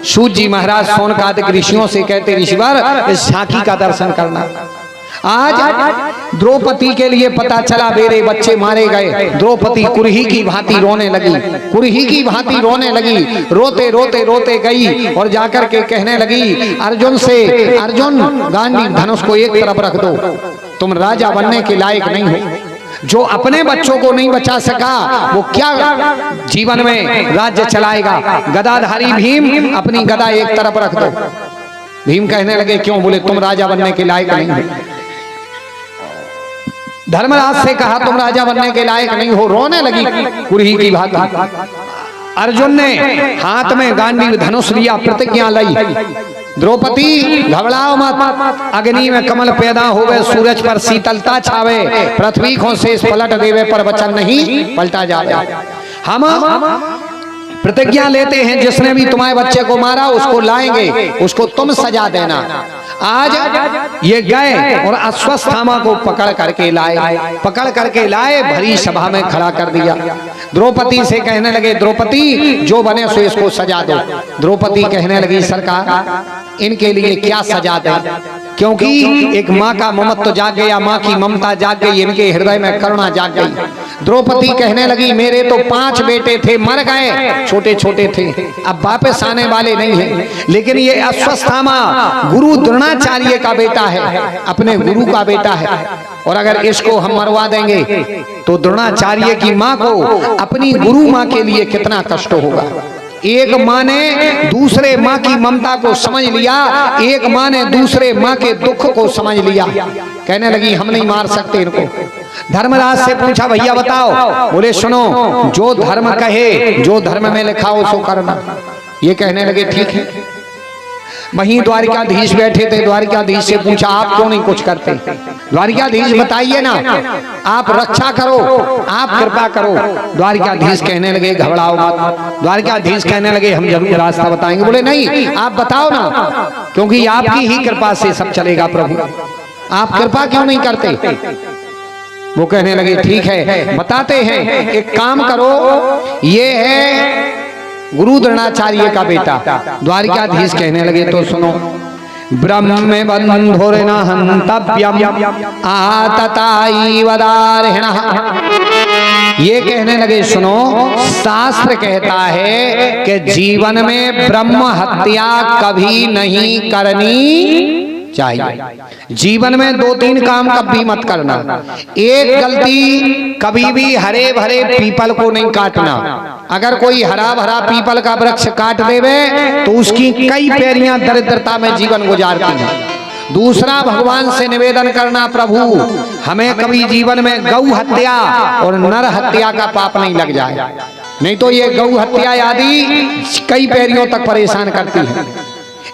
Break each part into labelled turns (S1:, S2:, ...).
S1: सूत जी महाराज शौनकादिक ऋषियों से कहते, ऋषिवर इस झांकी का दर्शन करना। आज द्रौपदी के लिए पता चला मेरे बच्चे मारे गए। द्रौपदी कुरही की भांति रोने लगी, कुरही की भांति रोने लगी, रोते रोते रोते गई और जाकर के कहने लगी अर्जुन से, अर्जुन गांडीव धनुष को एक तरफ रख दो, तुम राजा बनने के लायक नहीं हो। जो अपने बच्चों को नहीं बचा सका वो क्या जीवन में राज्य चलाएगा। गदाधारी भीम अपनी गदा एक तरफ रख दो। भीम कहने लगे क्यों? बोले तुम राजा बनने के लायक नहीं हो। धर्मराज से कहा तुम राजा बनने के लायक नहीं हो। रोने लगी कुरही की भांति। अर्जुन ने हाथ में गांडीव धनुष लिया, प्रतिज्ञा ली, द्रौपदी घबराओ मत, अग्नि में कमल पैदा होवे, सूरज पर शीतलता छावे, पृथ्वी को शेष पलट देवे पर वचन नहीं पलटा जावे। हम प्रतिज्ञा लेते हैं जिसने भी तुम्हारे बच्चे को मारा उसको लाएंगे, उसको तुम सजा देना। आज ये गए और अश्वत्थामा को पकड़ करके लाए, भरी सभा में खड़ा कर दिया। द्रौपदी से कहने लगे द्रौपदी जो बने सो इसको सजा दो। द्रौपदी कहने लगी सरकार इनके लिए क्या सजा दें, क्योंकि एक माँ का ममत्व जाग गया, माँ की ममता जाग गई, इनके हृदय में करुणा जाग गई। द्रौपदी कहने लगी मेरे तो 5 बेटे थे, मर गए, छोटे छोटे थे, अब वापस आने वाले नहीं हैं, लेकिन ये अश्वत्थामा गुरु द्रोणाचार्य का बेटा है, अपने गुरु का बेटा है, और अगर इसको हम मरवा देंगे तो द्रोणाचार्य की माँ को अपनी गुरु माँ के लिए कितना कष्ट होगा। एक माँ ने दूसरे माँ की ममता को समझ लिया, एक माँ ने दूसरे माँ के दुख को समझ लिया। कहने लगी हम नहीं मार सकते इनको। धर्मराज से पूछा भैया बताओ, बोले सुनो जो धर्म कहे, जो धर्म में लिखा हो सो करना। ये कहने लगे ठीक है। वहीं द्वारिकाधीश बैठे थे, द्वारिकाधीश से पूछा आप क्यों नहीं कुछ करते? द्वारिकाधीश बताइए ना, आप रक्षा करो, आप कृपा करो। द्वारिकाधीश कहने लगे घबराओ मत। द्वारिकाधीश कहने लगे हम जरूर रास्ता बताएंगे। बोले नहीं आप बताओ ना, क्योंकि आपकी ही कृपा से सब चलेगा प्रभु, आप कृपा क्यों नहीं करते? वो कहने लगे ठीक है बताते हैं, एक काम करो, ये है गुरु द्रोणाचार्य का बेटा। द्वारिकाधीश कहने लगे तो सुनो, ब्रह्म बंधुर्न हन्तव्यम आतताई वदार्हिणः। ये कहने लगे सुनो, शास्त्र कहता है कि जीवन में ब्रह्म हत्या कभी नहीं करनी चाहिए। जीवन में 2-3 काम कभी मत करना। एक गलती, कभी भी हरे भरे पीपल को नहीं काटना। अगर कोई हरा भरा पीपल का वृक्ष काट देवे तो उसकी कई पैरियां दरिद्रता में जीवन गुजारती हैं। दूसरा, भगवान से निवेदन करना प्रभु हमें कभी जीवन में गौ हत्या और नर हत्या का पाप नहीं लग जाए, नहीं तो ये गौ हत्या आदि कई पैरियों तक परेशान करती है।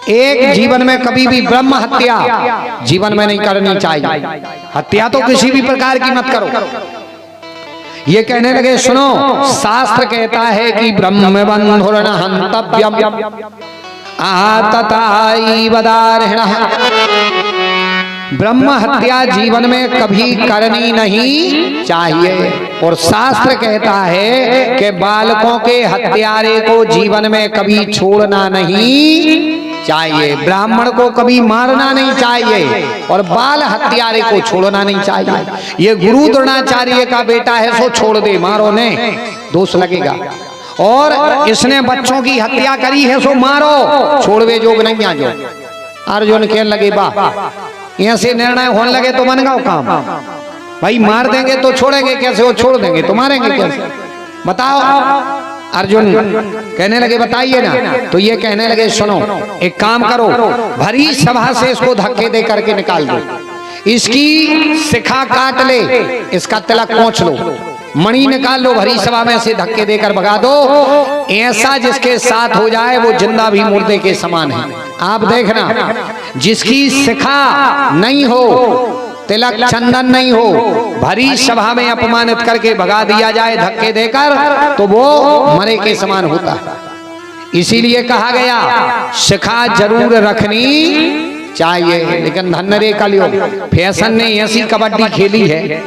S1: एक, जीवन में कभी भी ब्रह्म हत्या जीवन में नहीं करनी चाहिए। हत्या तो किसी भी प्रकार की मत करो। ये कहने लगे सुनो, शास्त्र कहता है कि ब्रह्म बंधुर्न हन्तव्यम आतताई वदार्हिणः। ब्रह्म हत्या जीवन में कभी करनी नहीं चाहिए। और शास्त्र कहता है कि बालकों के हत्यारे को जीवन में कभी छोड़ना नहीं चाहिए, ब्राह्मण को कभी मारना नहीं चाहिए और बाल हत्यारे को छोड़ना नहीं चाहिए। ये गुरु द्रोणाचार्य का बेटा है सो छोड़ दे, मारो ने दोष लगेगा। और इसने बच्चों की हत्या करी है सो मारो, छोड़वे जोग नहीं आजो। अर्जुन कहने लगे वाह, यहाँ से निर्णय होने लगे तो बन गया काम। भाई मार देंगे तो छोड़ेंगे कैसे, वो छोड़ देंगे तो मारेंगे कैसे, बताओ। अर्जुन कहने लगे बताइए ना। तो ये कहने लगे सुनो, एक काम करो, भरी सभा से इसको धक्के दे करके निकाल दो, इसकी शिखा काट ले, इसका तिलक पोंछ लो, मणि निकाल लो, भरी सभा में से धक्के देकर भगा दो। ऐसा जिसके साथ हो जाए वो जिंदा भी मुर्दे के समान है। आप देखना, जिसकी शिखा नहीं हो, तिलक चंदन नहीं हो, भरी सभा में अपमानित करके भगा दिया जाए धक्के देकर, तो वो मरे के समान होता है। इसीलिए कहा गया शिखा जरूर रखनी चाहिए। लेकिन धन्य कलयुग, फैशन ने ऐसी कबड्डी खेली है,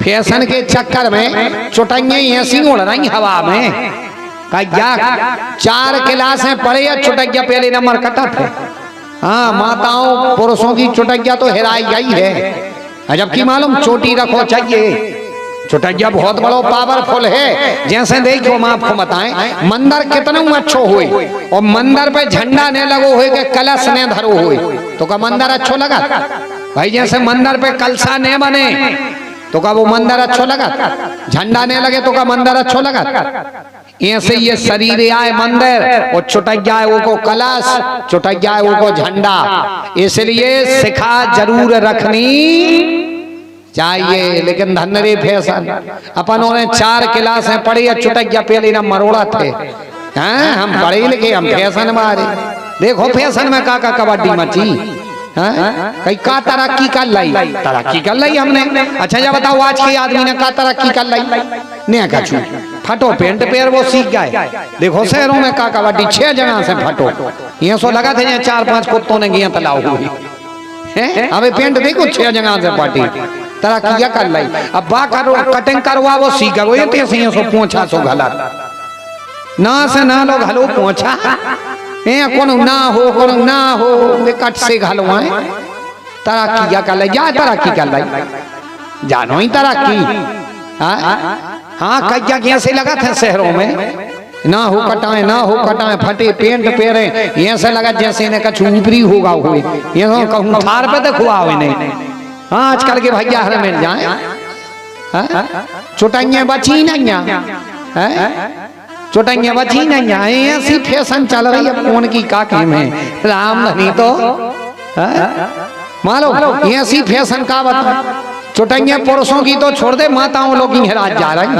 S1: फैशन के चक्कर में चुटैया ऐसी उड़ रही हवा में, कहिया 4 क्लासें पढ़े या चुटैया पहले नंबर कटा थे। हाँ, माताओं पुरुषों की चुटैया तो हिराई गई है, जबकि मालूम चोटी रखो चाहिए। चुटैया बहुत बड़ो पावरफुल है। जैसे देखो हम आपको बताएं, मंदिर कितना अच्छो हुए और मंदिर पे झंडा ने लगो हुए के कलश ने धरो हुए तो का मंदिर अच्छो लगा भाई। जैसे मंदिर पे कलशा ने बने तो का वो मंदिर अच्छो लगा, झंडा ने लगे तो का मंदिर अच्छो लगा। ऐसे ये शरीर आए मंदिर और चुटैया है वो को कलश, चुटैया है वो को झंडा। इसलिए सिखा जरूर रखनी चाहिए। लेकिन धन्नरे फैशन अपनों ने 4 क्लासें पढ़ी, चुटैया पहले ना मरोड़ा थे। हैं, हम पढ़े लिखे, हम फैशन मारे। देखो फैशन में का कबड्डी मची, कई का तरक्की कर लाई, तरक्की कर लाई हमने। अच्छा ये बताओ आज के आदमी ने का तरक्की कर लाई? नहीं कछु, फटो पेंट पैर वो सीख गए। देखो शहरों में का कबड्डी 6 जगह से फटो, ये सो लगा थे 4-5 कुत्तों ने गिया तलाव हुई है। अबे पेंट देखो 6 जगह से फटी, तरक्की कर लाई। अब बा करो कटिंग करवा वो सीख गए। ये तेसे सो पोंछा सो घला ना से ना लोग हलो पोंछा कोनो ना हो वे कट से घलवाए। तरक्की कर लाई, या तरक्की कर लाई, जानो ही तरक्की। हाँ कज्जा कैसे लगा थे शहरों में, ना हो कटाए फटे पेंट पेरे, ऐसे लगा जैसे ने कछु ऊपरी होगा हुए। ये कहूँ थार पे देखो आवे नहीं। हाँ आजकल के भैया हर मिल जाए, चुटैया बची नहीं, चुटैया बची नहीं। ऐसी फैशन चल रही है कौन की काके में राम नहीं तो मानो ऐसी फैशन का बता। चुटैया पुरुषों की तो छोड़ दे, माताओं लोग हिराज जा रही।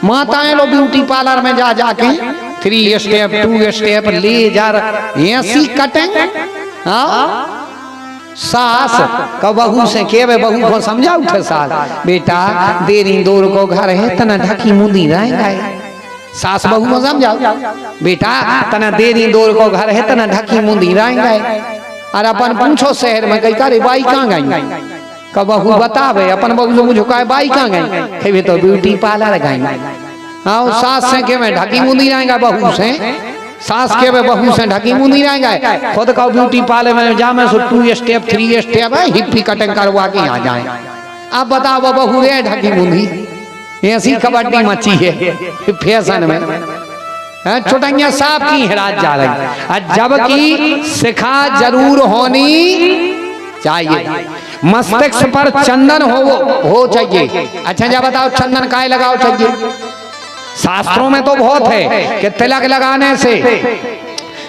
S1: माताएं लोग ब्यूटी पार्लर में जा जाके 3 स्टेप 2 स्टेप ले जा रही। ऐसी कटिंग सास का बहू से केवे बहू को समझाऊ थे सास, बेटा देरी दूर को घर है तना ढकी मुंदी रहेगा। सास बहू को समझाओ, बेटा तना देरी दूर को घर है तना ढकी मुंदी रहेगा। और अपन पूछो शहर में कहीं करे बाई कहाँ गई, का बहू बतावे अपन बहू से मुझे कहे बाई कहाँ गई, कहे तो ब्यूटी पार्लर गई। हाँ सास से के मैं ढकी मुंदी रहेगा, बहू से सास के वे बहू से ढकी मुंदी रहेगा। खुद का ब्यूटी पार्लर में जा मैं 2 स्टेप 3 स्टेप है हिप्पी कटिंग करवा के यहाँ जाए। अब बताओ वो बहू रे ढकी मुंदी, ऐसी कबड्डी मची है फैशन में। चुटैया साहब की हिराज जा रही, जबकि सिखा जरूर होनी चाहिए। मस्तिष्क पर चंदन हो चाहिए। अच्छा जब बताओ चंदन काय लगाओ चाहिए? शास्त्रों में तो बहुत है कि तिलक लगाने से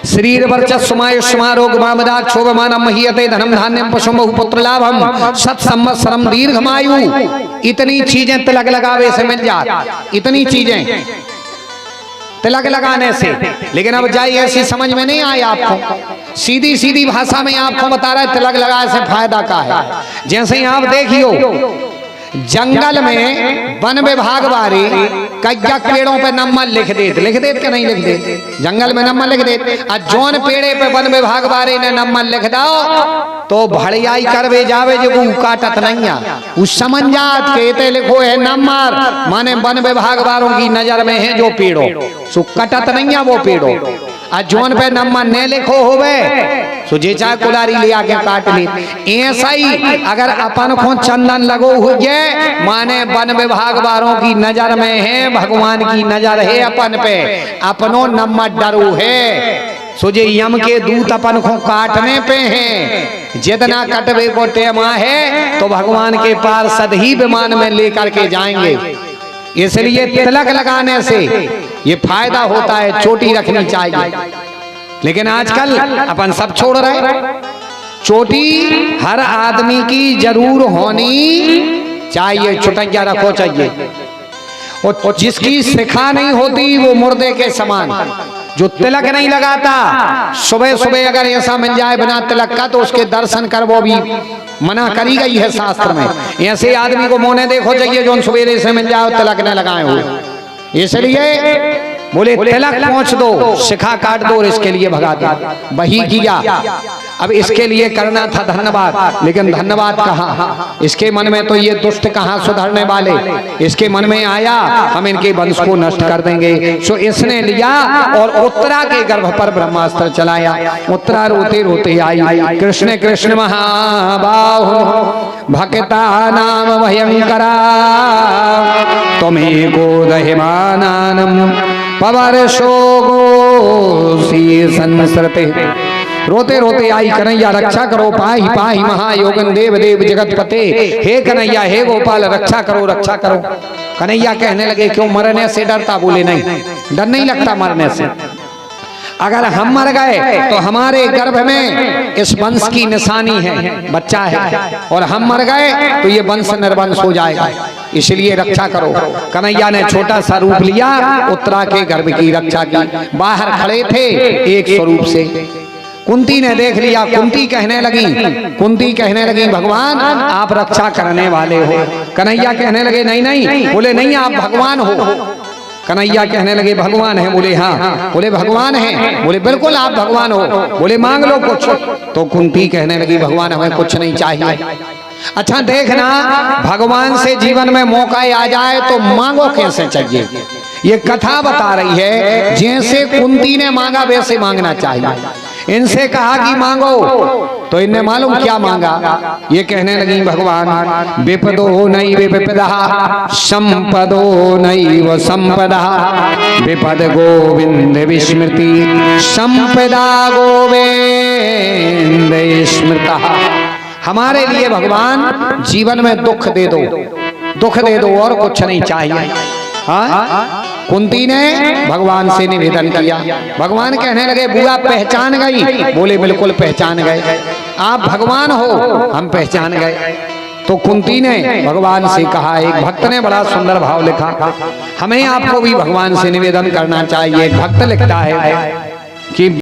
S1: शरीर वर्चस्वमायुष्मा रोग मामदा क्षोभमानम महीयते धनम धान्यम पशुम बहुपुत्र लाभम सत संवत्सरम दीर्घमायु। इतनी चीजें तिलक लगावे से मिल जाती, इतनी चीजें तिलक लगाने से। लेकिन अब जाइए ऐसी समझ में नहीं आई आपको, सीधी सीधी भाषा में आपको बता रहा है तिलक लगाने से फायदा क्या है। जैसे ही आप देखियो जंगल में वन विभाग वाले कज्जा पेड़ों पे नंबर लिख देते कि नहीं लिख देते? जंगल में नंबर लिख देते। और जोन पेड़े पे वन विभाग वाले ने नंबर लिख दो तो भड़ियाई करवे जावे जो वो काटत नहीं। उस समझात कहते लिखो है नंबर, माने वन विभाग वालों की नजर में है जो पेड़ो सो कटत नहीं है वो पेड़ो। और जोन पे नंबर ने लिखो होवे सो जे चाहे कुलारी ले आके काट ले। ऐसा ही अगर अपन को चंदन लगो हो जाए माने वन विभाग वालों की नजर में है, भगवान की नजर है अपन पे, अपनो नंबर डरू है। सो जे यम के दूत अपन को काटने पे हैं, जितना कटवे को टेमा है तो भगवान के पार्षद ही विमान में लेकर के जाएंगे। इसलिए तिलक लगाने से ये फायदा होता है, चोटी रखनी चाहिए। लेकिन आजकल अपन सब छोड़ रहे। चोटी हर आदमी की जरूर होनी चाहिए, चुटैया रखो चाहिए। और जिसकी शिखा नहीं होती वो मुर्दे के समान। जो तिलक नहीं लगाता सुबह सुबह अगर ऐसा मिल जाए बिना तिलक का तो उसके दर्शन कर वो भी मना करी गई है शास्त्र में। ऐसे आदमी को मोने देखो चाहिए जो सवेरे से मिल जाए तिलक न लगाए हुए। इसलिए बोले तिलक पहुंच दो, शिखा काट दो और इसके लिए भगा दो। वही किया अब इसके लिए करना था धन्यवाद, लेकिन धन्यवाद कहाँ, इसके मन में तो ये दुष्ट कहाँ सुधरने वाले, इसके मन में आया हम इनके वंश को नष्ट कर देंगे। सो इसने लिया और उत्तरा के गर्भ पर ब्रह्मास्त्र चलाया। उत्तरा रोते रोते आई, कृष्ण कृष्ण महाबाहु भक्ता नाम भयंकरा तुम्हें को दहिमानम पवर्षो गोसी संसरते। रोते रोते आई, कन्हैया रक्षा करो, पाहि पाहि महायोगन देव देव जगतपते, हे कन्हैया हे गोपाल रक्षा करो रक्षा करो। कन्हैया कहने लगे क्यों, मरने से डरता? बोले नहीं, डर नहीं लगता मरने से। अगर हम मर गए तो हमारे गर्भ में इस वंश की निशानी है, बच्चा है, और हम मर गए तो ये वंश निर्वंश हो जाएगा, इसलिए रक्षा करो। कन्हैया ने छोटा सा रूप लिया, उत्तरा के गर्भ की रक्षा की। बाहर खड़े थे एक स्वरूप से। कुंती ने देख लिया, कुंती कहने लगी भगवान आप रक्षा करने वाले हो। कन्हैया कहने लगे नहीं नहीं, बोले नहीं आप भगवान हो। कन्हैया कहने लगे भगवान है, बोले हाँ, बोले भगवान है, बोले बिल्कुल आप भगवान हो, बोले मांग लो कुछ। तो कुंती कहने लगी भगवान हमें कुछ नहीं चाहिए। अच्छा देखना, भगवान से जीवन में मौका आ जाए तो मांगो कैसे चाहिए, ये कथा बता रही है। जैसे कुंती ने मांगा वैसे मांगना चाहिए। इनसे कहा कि मांगो, तो इनने मालूम क्या मांगा, ये कहने लगी भगवान विपदो नैव विपदा संपदो नैव संपदा विपद गोविंद विस्मृति संपदा गोविंद स्मृता। हमारे लिए भगवान जीवन में दुख दे दो और कुछ नहीं चाहिए। हाँ, कुंती ने भगवान से निवेदन किया। भगवान कहने लगे बुआ पहचान गई? बोले बिल्कुल पहचान गए, आप भगवान हो, हम पहचान गए। तो कुंती ने भगवान से कहा, एक भक्त ने बड़ा सुंदर भाव लिखा, हमें आपको भी भगवान से निवेदन करना चाहिए। एक भक्त लिखता है कि